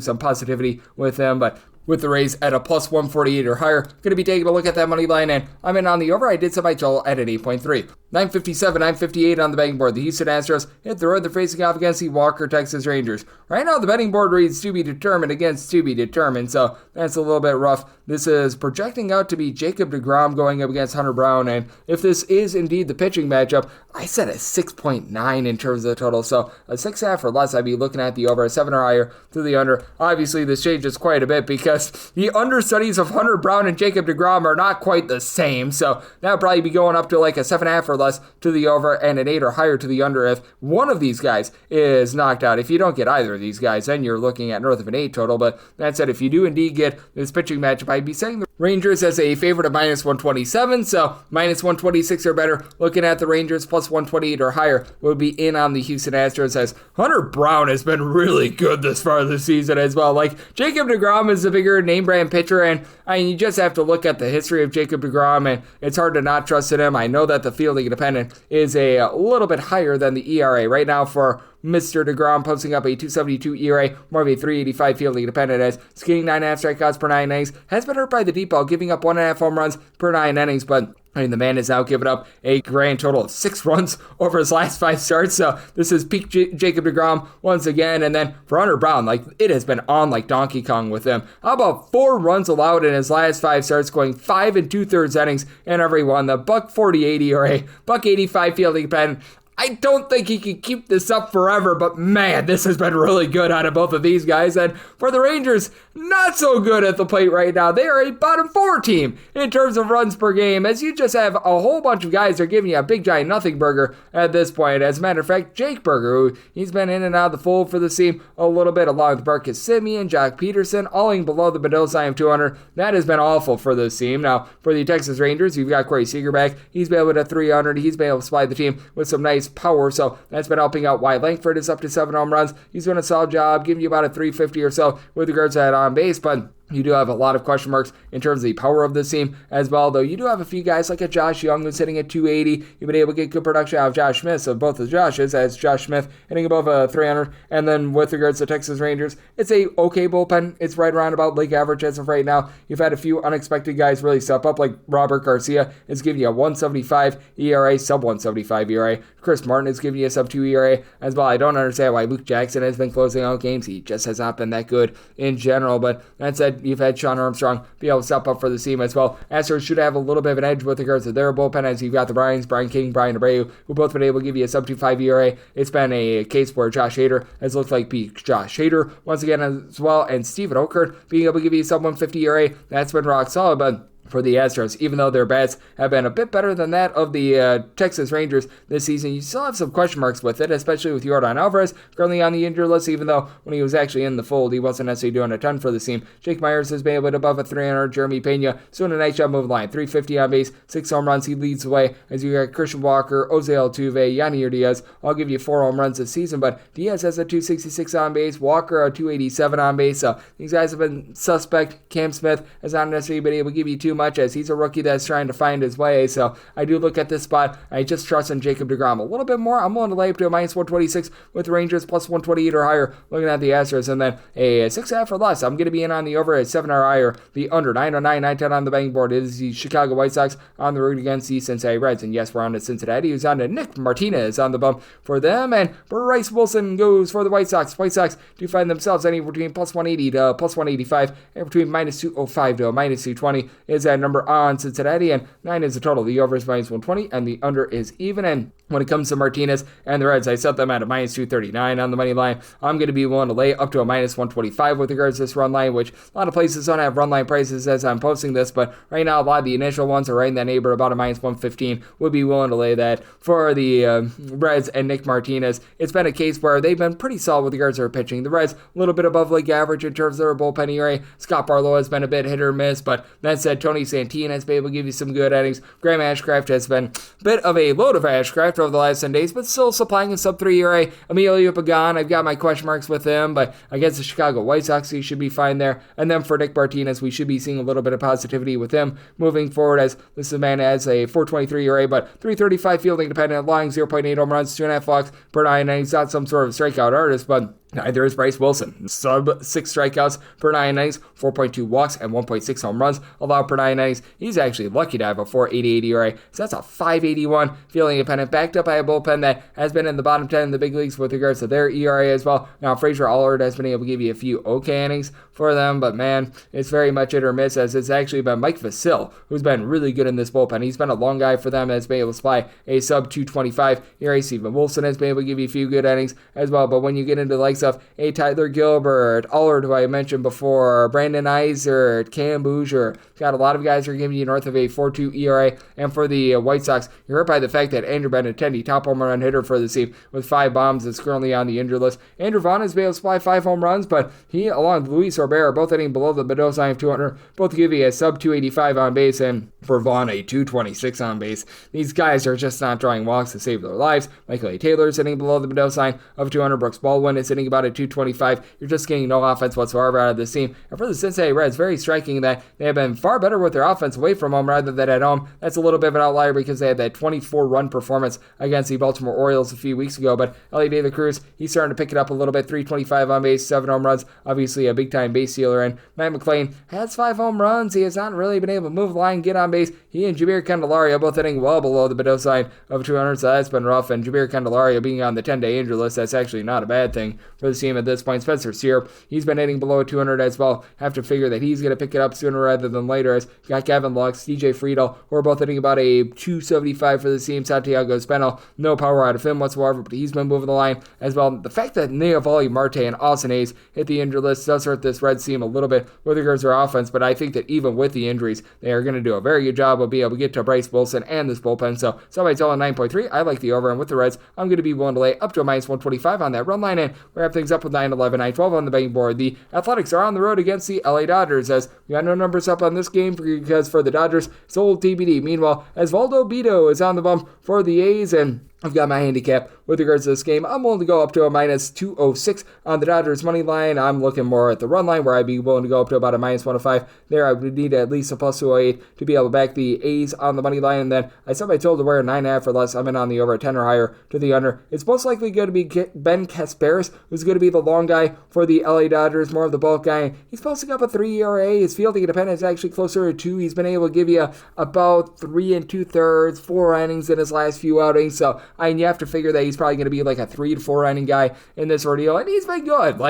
some positivity with him, but with the Rays at a plus 148 or higher, going to be taking a look at that money line, and I'm in on the over. I did some by Joel at an 8.3. 957, 958 on the betting board. The Houston Astros hit the road. They're facing off against the Walker Texas Rangers. Right now, the betting board reads to be determined against to be determined, so that's a little bit rough. This is projecting out to be Jacob deGrom going up against Hunter Brown, and if this is indeed the pitching matchup, I set a 6.9 in terms of the total, so a 6.5 or less, I'd be looking at the over. A 7 or higher to the under. Obviously, this changes quite a bit because the understudies of Hunter Brown and Jacob deGrom are not quite the same, so that would probably be going up to like a 7.5 or less to the over and an 8 or higher to the under if one of these guys is knocked out. If you don't get either of these guys, then you're looking at north of an 8 total, but that said, if you do indeed get this pitching matchup, I'd be setting the Rangers as a favorite of minus 127, so minus 126 or better. Looking at the Rangers, plus 128 or higher would be in on the Houston Astros, as Hunter Brown has been really good this far this season as well. Like, Jacob deGrom is a bigger name brand pitcher, and you just have to look at the history of Jacob deGrom, and it's hard to not trust in him. I know that the fielding dependent is a little bit higher than the ERA. Right now for Mr. deGrom, posting up a 272 ERA, more of a 385 fielding dependent, as he's getting 9.5 strikeouts per 9 innings, has been hurt by the deep ball, giving up 1.5 home runs per 9 innings, but the man has now given up a grand total of 6 runs over his last 5 starts, so this is peak Jacob deGrom once again. And then for Hunter Brown, like, it has been on like Donkey Kong with him. How about 4 runs allowed in his last 5 starts, going 5 2/3 innings in every one. The $1.48 ERA, $1.85 fielding dependent. I don't think he can keep this up forever, but man, this has been really good out of both of these guys. And for the Rangers, not so good at the plate right now. They are a bottom 4 team in terms of runs per game, as you just have a whole bunch of guys that are giving you a big giant nothing burger at this point. As a matter of fact, Jake Berger, who he's been in and out of the fold for the team a little bit, along with Marcus Semien, Jock Peterson, alling below the Mendoza line of 200. That has been awful for this team. Now, for the Texas Rangers, you've got Corey Seager back. He's been able to 300. He's been able to supply the team with some nice power, so that's been helping out. Wyatt Langford is up to 7 home runs. He's doing a solid job, giving you about a 350 or so with regards to that on base, but you do have a lot of question marks in terms of the power of this team as well, though you do have a few guys like a Josh Young who's hitting at 280. You've been able to get good production out of Josh Smith, so both of Joshes, as Josh Smith hitting above a 300. And then with regards to Texas Rangers, it's a okay bullpen. It's right around about league average as of right now. You've had a few unexpected guys really step up, like Robert Garcia is giving you a 175 ERA, sub 175 ERA. Chris Martin is giving you a sub 2 ERA as well. I don't understand why Luke Jackson has been closing out games. He just has not been that good in general, but that said, you've had Sean Armstrong be able to step up for the team as well. Astros should have a little bit of an edge with regards to their bullpen, as you've got the Bryans, Brian King, Brian Abreu, who both been able to give you a sub 2.5 ERA. It's been a case where Josh Hader has looked like peak Josh Hader once again as well, and Steven Okert being able to give you a sub 150 ERA. That's been rock solid, but for the Astros. Even though their bats have been a bit better than that of the Texas Rangers this season, you still have some question marks with it, especially with Yordan Alvarez currently on the injured list, even though when he was actually in the fold, he wasn't necessarily doing a ton for the team. Jake Myers has been able to above a 300. Jeremy Pena doing a nice job moving line. 350 on base, 6 home runs. He leads the way as you got Christian Walker, Jose Altuve, Yanier Diaz. I'll give you 4 home runs this season, but Diaz has a 266 on base, Walker a 287 on base. So these guys have been suspect. Cam Smith has not necessarily been able to give you too much as he's a rookie that's trying to find his way. So I do look at this spot. I just trust in Jacob deGrom a little bit more. I'm willing to lay up to a minus 126 with the Rangers, plus 128 or higher looking at the Astros, and then a 6.5 or less. I'm going to be in on the over at 7 or higher. The under 909, 910 on the betting board. It is the Chicago White Sox on the road against the Cincinnati Reds. And yes, we're on to Cincinnati, who's on to Nick Martinez on the bump for them, and Bryce Wilson goes for the White Sox. White Sox do find themselves anywhere between plus 180 to plus 185, and between minus 205 to minus 220 is that number on Cincinnati, and 9 is the total. The over is minus 120, and the under is even. And when it comes to Martinez and the Reds, I set them at a minus 239 on the money line. I'm going to be willing to lay up to a minus 125 with regards to this run line, which a lot of places don't have run line prices as I'm posting this, but right now a lot of the initial ones are right in that neighborhood, about a minus 115. Would be willing to lay that for the Reds and Nick Martinez. It's been a case where they've been pretty solid with regards to their pitching. The Reds, a little bit above league average in terms of their bullpen ERA. Scott Barlow has been a bit hit or miss, but that said, Tony Santana has been able to give you some good innings. Graham Ashcraft has been a bit of a load of Ashcraft over the last 10 days, but still supplying a sub-3 ERA. Emilio Pagan, I've got my question marks with him, but against the Chicago White Sox, he should be fine there. And then for Nick Martinez, we should be seeing a little bit of positivity with him moving forward, as this man has a 4.23 ERA, but 335 fielding dependent, allowing 0.8 home runs, 2.5 walks per 9, and he's not some sort of strikeout artist, but neither is Bryce Wilson. Sub 6 strikeouts per 9 innings, 4.2 walks, and 1.6 home runs allowed per 9 innings. He's actually lucky to have a 4.88 ERA, so that's a 5.81 fielding dependent, backed up by a bullpen that has been in the bottom 10 in the big leagues with regards to their ERA as well. Now, Fraser Allard has been able to give you a few okay innings for them, but man, it's very much hit or miss, as it's actually been Mike Vasil who's been really good in this bullpen. He's been a long guy for them, has been able to supply a sub 225 ERA. Steven Wilson has been able to give you a few good innings as well, but when you get into the likes of a Tyler Gilbert, Allard, who I mentioned before, Brandon Eisert, Cam Bouger, got a lot of guys who are giving you north of a 4.2 ERA. And for the White Sox, you're hurt by the fact that Andrew Benintendi, top home run hitter for the team with 5 bombs, is currently on the injured list. Andrew Vaughn has been able to supply 5 home runs, but he, along with Luis Robert, are both hitting below the Mendoza line of 200, both give you a sub 285 on base, and for Vaughn, a 226 on base. These guys are just not drawing walks to save their lives. Michael A. Taylor is hitting below the Mendoza line of 200. Brooks Baldwin is hitting about a 225. You're just getting no offense whatsoever out of this team. And for the Cincinnati Reds, very striking that they have been far better with their offense away from home rather than at home. That's a little bit of an outlier because they had that 24-run performance against the Baltimore Orioles a few weeks ago. But Ellie De La Cruz, he's starting to pick it up a little bit. 325 on base, 7 home runs. Obviously a big-time base stealer. And Matt McClain has 5 home runs. He has not really been able to move the line, get on base. He and Javier Candelario both hitting well below the Mendoza line of 200, so that's been rough. And Javier Candelario being on the 10-day injury list, that's actually not a bad thing for the team at this point. Spencer Steer, he's been hitting below 200 as well. Have to figure that he's going to pick it up sooner rather than later, as you got Gavin Lux, DJ Friedel, who are both hitting about a 275 for the team. Santiago Espinal, no power out of him whatsoever, but he's been moving the line as well. The fact that Neovali Marte and Austin Hayes hit the injured list does hurt this Reds team a little bit with regards to their offense, but I think that even with the injuries, they are going to do a very good job of being able to get to Bryce Wilson and this bullpen. So somebody's all on 9.3. I like the over, and with the Reds, I'm going to be willing to lay up to a minus 125 on that run line, and wrap things up with 9-11, 9-12 on the betting board. The Athletics are on the road against the LA Dodgers, as we got no numbers up on this game because for the Dodgers, it's old TBD. Meanwhile, Osvaldo Bido is on the bump for the A's, and I've got my handicap with regards to this game. I'm willing to go up to a minus 206 on the Dodgers money line. I'm looking more at the run line, where I'd be willing to go up to about a minus 105. There, I would need at least a plus 208 to be able to back the A's on the money line. And then I said I told to wear 9.5 or less. I'm in on the over at 10 or higher to the under. It's most likely going to be Ben Casparis, who's going to be the long guy for the LA Dodgers, more of the bulk guy. He's posting up a 3 ERA. His fielding independence is actually closer to 2. He's been able to give you about 3 2/3, 4 innings in his last few outings. So you have to figure that he's probably going to be like a 3 to 4 inning guy in this ordeal, and he's been good.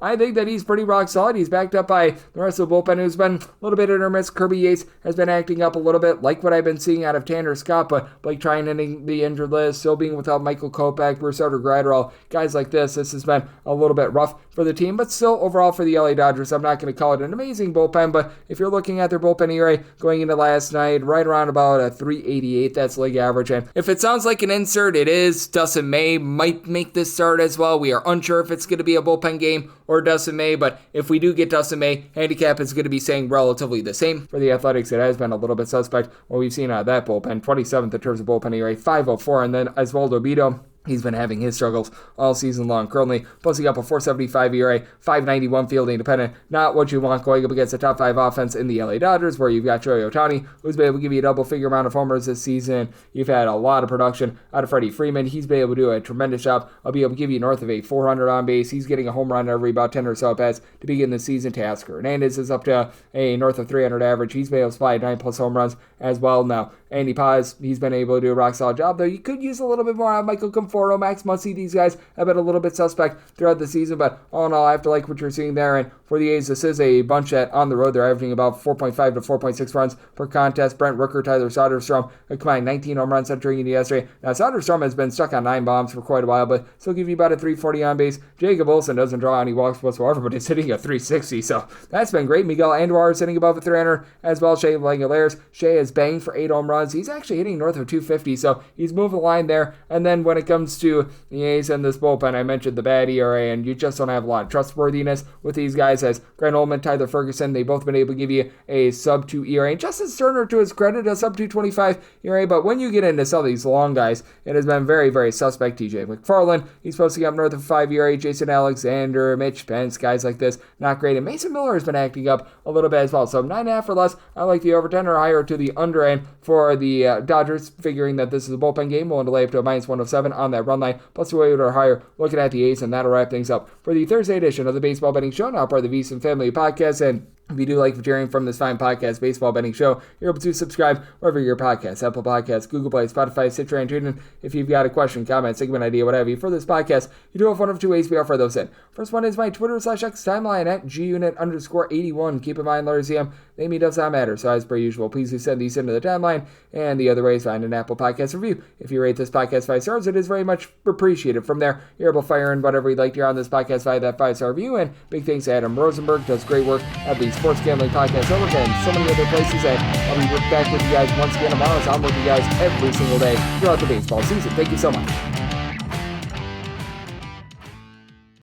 I think that he's pretty rock solid. He's backed up by the rest of the bullpen, who's been a little bit hit or miss. Kirby Yates has been acting up a little bit, like what I've been seeing out of Tanner Scott, but Blake Trine ending the injured list, still being without Michael Kopech, Bruce Gratterall, guys like this. This has been a little bit rough for for the team, but still overall for the LA Dodgers, I'm not going to call it an amazing bullpen, but if you're looking at their bullpen ERA going into last night, right around about a 3.88, that's league average. And if it sounds like an insert, it is. Dustin May might make this start as well. We are unsure if it's going to be a bullpen game or Dustin May, but if we do get Dustin May, handicap is going to be saying relatively the same. For the Athletics, it has been a little bit suspect what we've seen out of that bullpen. 27th in terms of bullpen ERA, 5.04, and then Osvaldo Bido, he's been having his struggles all season long. Currently posting up a 4.75 ERA, 5.91 fielding dependent. Not what you want going up against a top 5 offense in the LA Dodgers, where you've got Joey Ohtani, who's been able to give you a double-figure amount of homers this season. You've had a lot of production out of Freddie Freeman. He's been able to do a tremendous job. I'll be able to give you north of a 400 on base. He's getting a home run every about 10 or so at-bats to begin the season. Teoscar Hernandez is up to a north of 300 average. He's been able to supply 9+ home runs as well. Now, Andy Paz, he's been able to do a rock-solid job, though you could use a little bit more on Michael Conforto, Max Muncy. These guys have been a little bit suspect throughout the season, but all in all, I have to like what you're seeing there. And for the A's, this is a bunch that on the road, they're averaging about 4.5 to 4.6 runs per contest. Brent Rooker, Tyler Soderstrom combined 19 home runs entering into yesterday. Now, Soderstrom has been stuck on 9 bombs for quite a while, but still give you about a 340 on base. Jacob Olsen doesn't draw any walks whatsoever, but is hitting a 360, so that's been great. Miguel Andujar is hitting above a 300 as well. Shea Langoliers, Shea has banged for 8 home runs. He's actually hitting north of 250, so he's moving the line there. And then when it comes to the A's and this bullpen, I mentioned the bad ERA, and you just don't have a lot of trustworthiness with these guys. As Grant Ullman, Tyler Ferguson, they've both been able to give you a sub-2 ERA. And Justin Turner, to his credit, a sub-225 ERA, but when you get into some of these long guys, it has been very, very suspect. TJ McFarland, he's posting up north of 5 ERA. Jason Alexander, Mitch Pence, guys like this, not great. And Mason Miller has been acting up a little bit as well. So 9.5 or less, I like the over 10 or higher to the under end for the Dodgers, figuring that this is a bullpen game. Willing to lay up to a -107 on that run line, plus 2.8 or higher. Looking at the A's, and that'll wrap things up for the Thursday edition of the Baseball Betting Show, now part of the VSiN Family Podcast. And if you do like hearing from this fine podcast, Baseball Betting Show, you're able to subscribe wherever your podcasts, Apple Podcasts, Google Play, Spotify, Stitcher, and TuneIn. If you've got a question, comment, segment idea, what have you, for this podcast, you do have one of 2 ways we offer those in. First one is my Twitter/X timeline at gunit_81. Keep in mind, letters EM, name does not matter. So as per usual, please do send these into the timeline. And the other way is find an Apple Podcast review. If you rate this podcast 5 stars, it is very much appreciated. From there, you're able to fire in whatever you'd like to hear on this podcast via that 5-star review. And big thanks to Adam Rosenberg, does great work at the Sports Gambling Podcast Network and so many other places. And I'll be back with you guys once again tomorrow, as I'm with you guys every single day throughout the baseball season. Thank you so much.